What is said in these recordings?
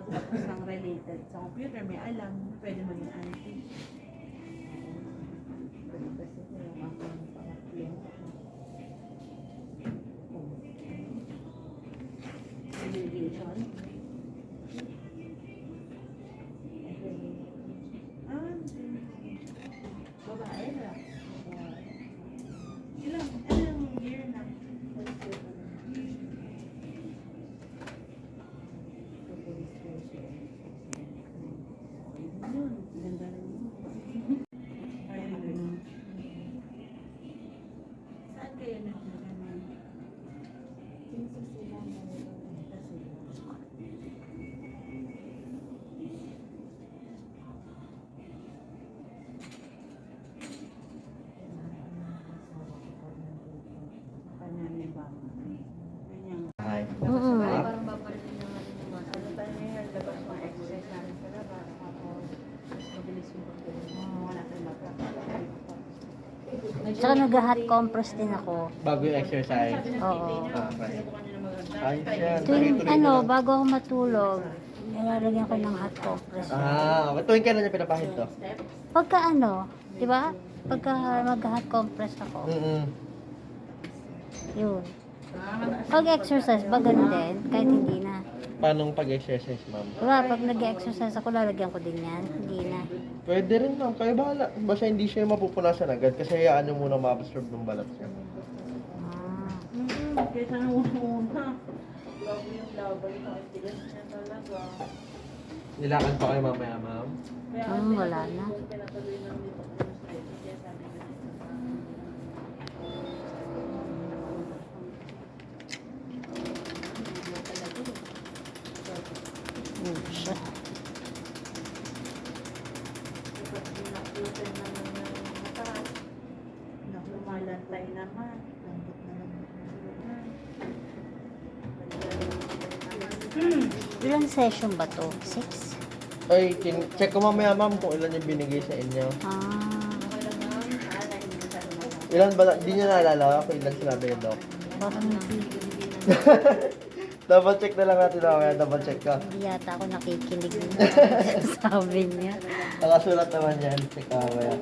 Tapos ang related sa computer, may alam, pwede maging IT. Pwede kasi yung aking pangatlo. Communication. Babae na. Ilang year na? Yun, ganda rin yun. Saan kayo nagkakaroon? Kanyang ba? Kanyang Ay. parang babalitin naman yung mga ano tayo ngayon, labas mga exercise namin sa labas, tapos mas mabilis yung pagkakas. Wala tayong magkakaroon. Tsaka nag-hot compress din ako. Bago yung exercise. Oo. Okay. Ayos yan. Tuwing Tuloy-tuloy na lang. bago ako matulog, nilalagyan ko ng hot compress. Tuwing kailan niya pinapahid to? Pagka di ba? Pagka mag-hot compress ako, yun. Pag exercise, ba ganun din? Kahit hindi na. Paano pag-exercise, ma'am? Diba, pag nag-exercise ako, lalagyan ko din yan. Hindi na. Pwede rin, ma'am. Kayo bahala. Basta hindi siya mapupunasan agad kasi hayaan niyo muna ma-absorb ng balat niya. Ah. Kaysa nung una. Grabe yung laban na tigas niya talaga. Nilakad pa kayo mamaya, ma'am? Kaya Wala na. pinatuloy lang dito ko sa stress. Kaya sabi ko Yun siya. lumalantay naman. Ilang session ba to? 6? Ay, check ko mamaya, ma'am, kung ilan yung binigay sa inyo. Ah. Ilan ba? Di niyo naalala kung ilan sinabi ni Doc. Parang hindi. Double check na lang natin mamaya. Double check ka. Hindi yata ako nakikinig ng sabi niya. Nakasulat naman yan. Check ka mamaya.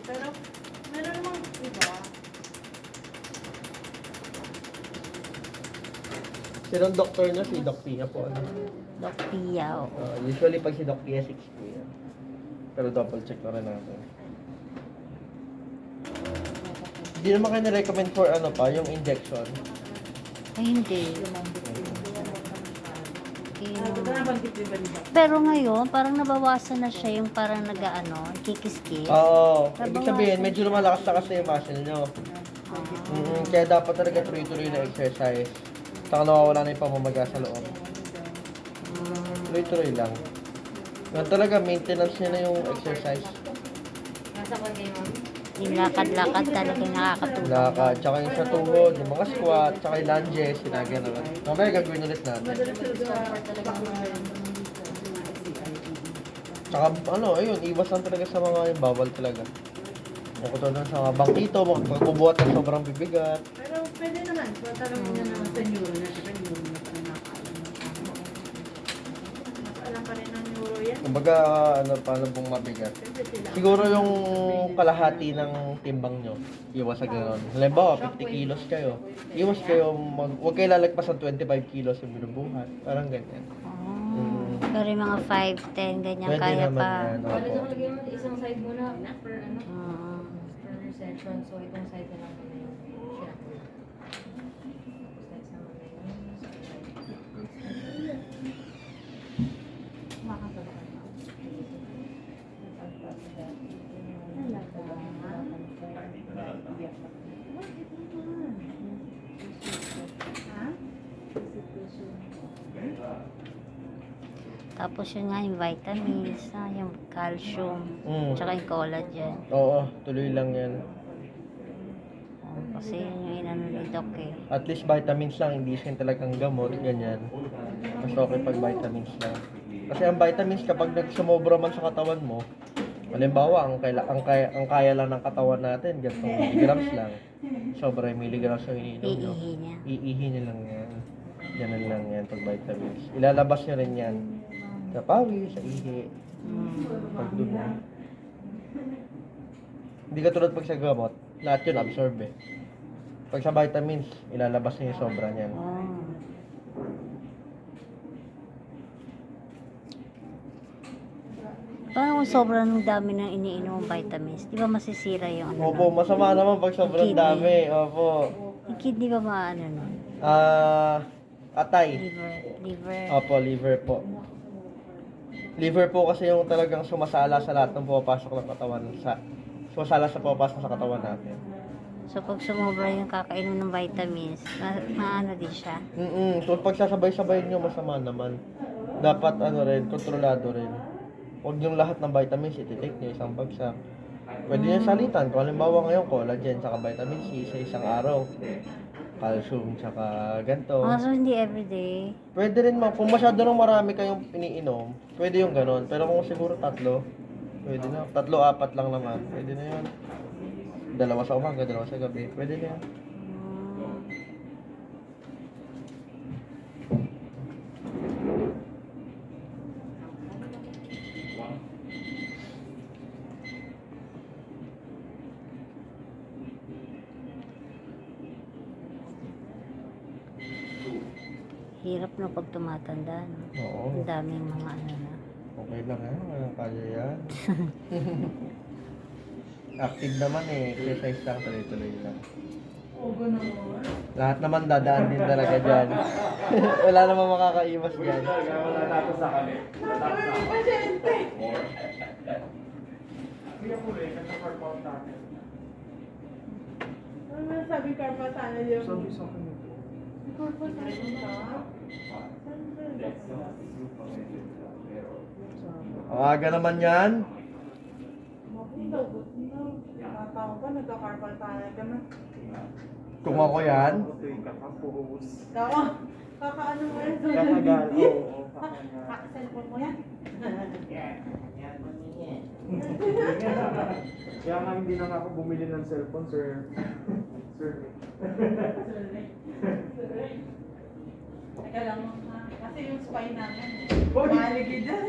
Pero, meron namang iba. Sinong doktor niya? Si Doc Pia po. Ano? Doc Pia, oo. Usually pag si Doc Pia, 6 po yan. Pero double check na rin natin. Hindi naman kayo na-recommend for ano pa, yung injection. Ay, hindi. Ito na banggit din ba nila? Pero ngayon, parang nabawasan na siya yung parang kikiskis. Oo. Ibig Nabawasan sabihin, medyo lumalakas na kasi yung muscle nyo. Kaya dapat talaga tuloy-tuloy na exercise. Saka nawawala na yung pamamaga sa loob. Tuloy-tuloy lang. Yan talaga, maintenance niya na yung exercise. Yung lakad-lakad talaga nakakatulong. Lakad, tsaka yung sa tuhod, yung mga squat, tsaka yung lunges, sinagyan naman. Mamaya gagawin ulit natin. Tsaka ayun, iwas lang talaga sa mga yung bawal talaga. Kung doon sa mga bangkito, magbubuhat ng sobrang bibigat. Pero pwede naman. So, tanongin na naman sa neuro na. Siyempre, neuro na pa rin nakakaalam. Mas alam pa rin ng neuro yan. Kumbaga, paano pong mabigat. Siyempre sila. Siguro yung kalahati ng timbang nyo, iwas sa gano'n. Halimbawa, 50 kilos kayo. Iwas kayo, huwag kayo lalagpas ng 25 kilos yung binubuhat. Parang ganyan. Pero yung mga 5, 10, ganyan, Pwede kaya naman pa. yan, opo. Lagyan mo isang side muna per Ah. per session. So itong side na lang muna yung share ko. Tapos next naman na yung Tapos yun nga yung vitamins, yung calcium, tsaka yung collagen. Oo, tuloy lang yan. Kasi yun yung inano ni Doc eh. At least vitamins lang, hindi siya talagang gamot, ganyan. Mas okay pag vitamins lang. Kasi ang vitamins kapag nagsumobra man sa katawan mo, halimbawa, ang kaya lang ng katawan natin, ganitong milligrams lang. Sobrang milligrams yung iniinom nyo. Iihi niya. Iihi niya lang yan. Ganun lang yan pag vitamins. Ilalabas nyo rin yan. Sa pawis, sa ihi, pag dumi. Hindi ka tulad pag sa gamot, lahat yun absorb eh. Pag sa vitamins, ilalabas nyo yung sobra niyan. Paano kung sobrang dami ng iniinom mong vitamins? Di ba masisira yung ano? Opo, masama naman pag sobrang Kidney. dami. Opo. Yung kidney ba maano nun? Atay. Liver. Opo, liver po. Liver po kasi yung talagang sumasala sa lahat ng pumapasok ng katawan sumasala sa pumapasok sa katawan natin. So pag sumobra yung kakainom ng vitamins, maano din siya? So pag sasabay-sabay nyo, masama naman. Dapat ano rin, kontrolado rin. Huwag yung lahat ng vitamins iti-take nyo isang bagsak. Pwede nyo salitan. Kung halimbawa ngayon, collagen, saka vitamin C sa isang araw. Calcium, saka ganito. So hindi everyday. Pwede rin kung masyado nang marami kayong iniinom, pwede yung ganon. Pero kung siguro tatlo, pwede na. 3-4 lang naman. Pwede na yun. 2 sa umaga, 2 sa gabi. Pwede na yan. Hirap na pag tumatanda, no? Oo. Ang daming mga ano na. Okay lang ha. Walang kaya yan. Active naman eh. Exercise lang, tuloy-tuloy lang. Lahat naman dadaan din talaga dyan. Wala namang makakaiwas dyan. Ano sabi Carpa sana yung... Sabi sa akin ito. Carpa sana Ang aga naman yan. Nakatawa ka, nagka-carpal tunnel ka na. Kung ako yan, Ito'y kakapos. Kakaano mo yan? Kakagal, oo. Cellphone mo yan? Kaya nga hindi na nga ako bumili ng cellphone, sir. Sir. Teka lang, kasi yung spy namin. Boy! Maligid dyan.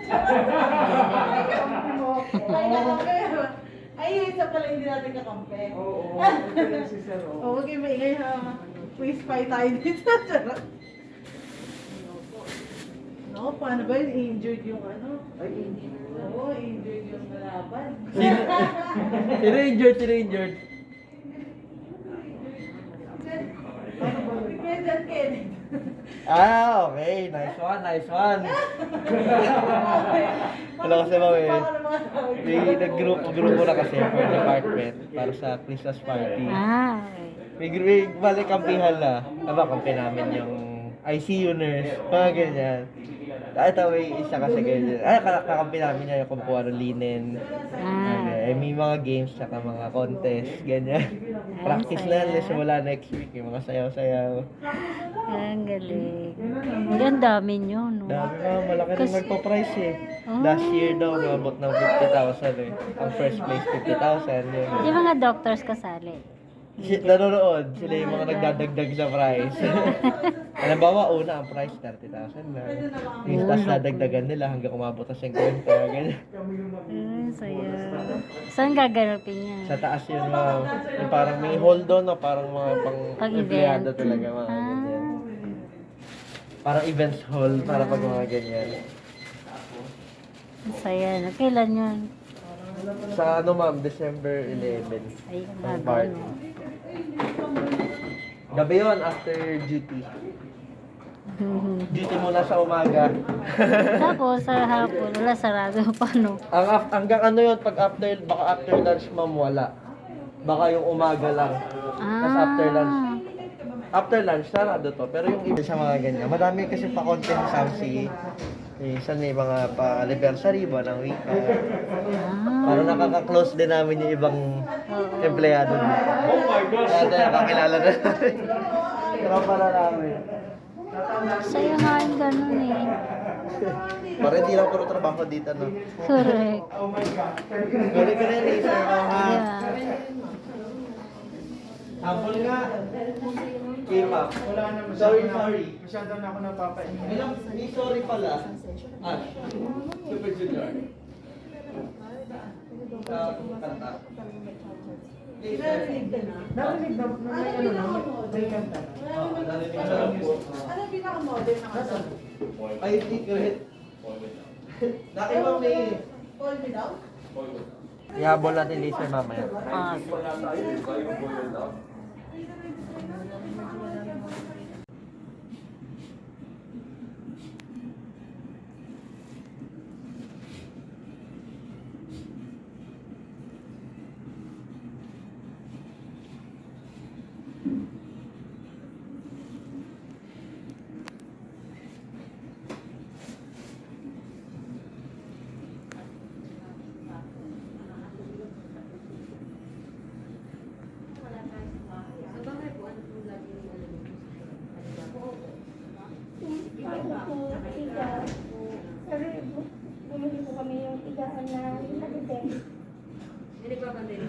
Ay, yung isa pala hindi natin kakampi. Oo, ito yung si sir. Oo, huwag kayo maingay ha. May spy tayo dito. No, paano ba yun? Injured yung ano? Ay, hindi. Oo, injured yung kalaban. sino injured? Kenneth, Kenneth. Okay. Nice one. Wala kasi may nag-grupo na kasi for department para sa Christmas party. Okay. Balik kampihan na. Kampi namin yung ICU nurse. Mga ganyan. Ito may isa kasi ganyan. Kakampi namin niya yung kumukuha ng linen. May mga games saka mga contest. Ganyan. Practice na yan. Wala next week. Yung mga sayaw-sayaw. Ang galing. Ang dami nyo, no? Dami mga malaki rin Kasi- nagpa-price eh. Last year daw, umabot ng 50,000 eh. Ang first place, 50,000. Yun. Yung mga doctors kasali. Nanonood, sila yung mga nagdadagdag sa price. Halimbawa, una ang price, 30,000 na. Yung tapos nadagdagan nila hanggang umabot sa 50. Ganyan. Saya. Saan gaganapin yan? Sa taas yun, yung parang may hold on, no? Parang mga Pang-event. pang-empleyado talaga, mga ganyan. Parang events hall, para pag mga ganyan. Saya. No? Kailan yun? Sa ano ma'am, December 11. Ay, Ang bago, party. no? Gabi yun, after duty. Duty muna sa umaga. Tapos, sa hapon, wala sarado. Paano? Hanggang ano yun, pag baka after lunch ma'am, wala. Baka yung umaga lang. Tapos after lunch. After lunch, sarado to. Pero yung iba sa mga ganyan, madami kasi pa-content sa Samsi. Minsan may mga pa-anniversary ba ng week. Para nakaka-close din namin yung ibang empleyado dito. Oh my gosh! Kaya nakakilala na namin. Tropa na namin. Saya nga yung ganun eh. Para hindi lang puro trabaho dito, no? Correct. Galing ka rin, Lisa. Yeah. Sample nga. K-pop. Wala na masyado Sorry, na, sorry. Masyado na ako napapaingay. Ilang, may sorry pala. Ash, Super Junior. Kanta. Narinig ka na? Narinig na may ano na, may kanta na. Oo, narinig ko lang po. Ano pinaka-model na kanta? Ay, secret. Nakibang may... Call me down? Ihabol natin Lisa mamaya. Ah, Bumili po kami yung tigaan na nalibeng. Hindi pa ba din?